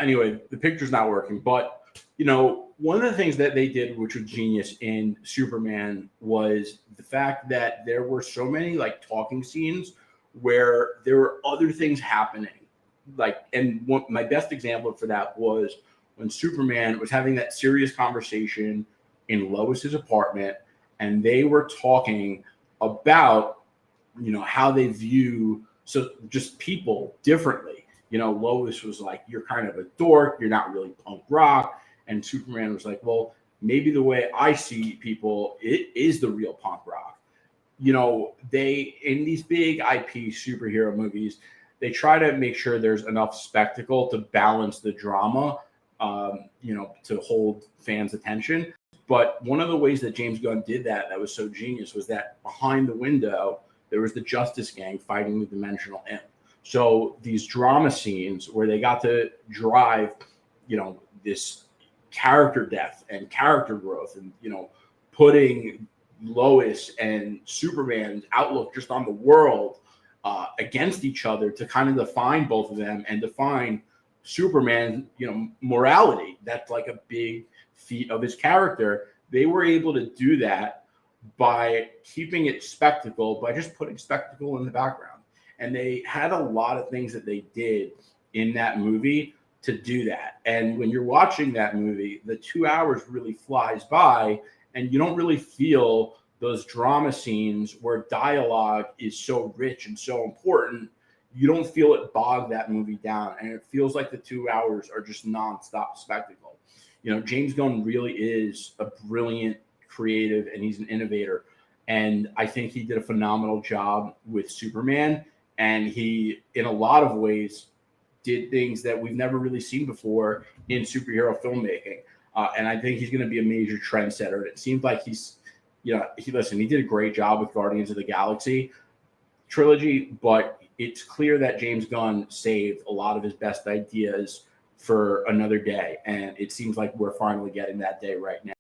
anyway, the picture's not working. But, one of the things that they did, which was genius in Superman, was the fact that there were so many like talking scenes where there were other things happening. My best example for that was when Superman was having that serious conversation in Lois's apartment, and they were talking about, how they view just people differently. Lois was like, "You're kind of a dork. You're not really punk rock." And Superman was like, "Well, maybe the way I see people, it is the real punk rock." They, in these big IP superhero movies, they try to make sure there's enough spectacle to balance the drama, to hold fans' attention. But one of the ways that James Gunn did that was so genius was that behind the window, there was the Justice Gang fighting the Dimensional Imp. So these drama scenes where they got to drive, this character depth and character growth, and putting Lois and Superman's outlook just on the world against each other to kind of define both of them and define Superman's morality. That's like a big feat of his character. They were able to do that by keeping it spectacle, by just putting spectacle in the background. And they had a lot of things that they did in that movie to do that. And when you're watching that movie, the 2 hours really flies by, and you don't really feel those drama scenes where dialogue is so rich and so important. You don't feel it bog that movie down, and it feels like the 2 hours are just nonstop spectacle. James Gunn really is a brilliant creative, and he's an innovator. And I think he did a phenomenal job with Superman. And he, in a lot of ways, did things that we've never really seen before in superhero filmmaking. And I think he's going to be a major trendsetter. And it seems like he did a great job with Guardians of the Galaxy trilogy, but it's clear that James Gunn saved a lot of his best ideas for another day. And it seems like we're finally getting that day right now.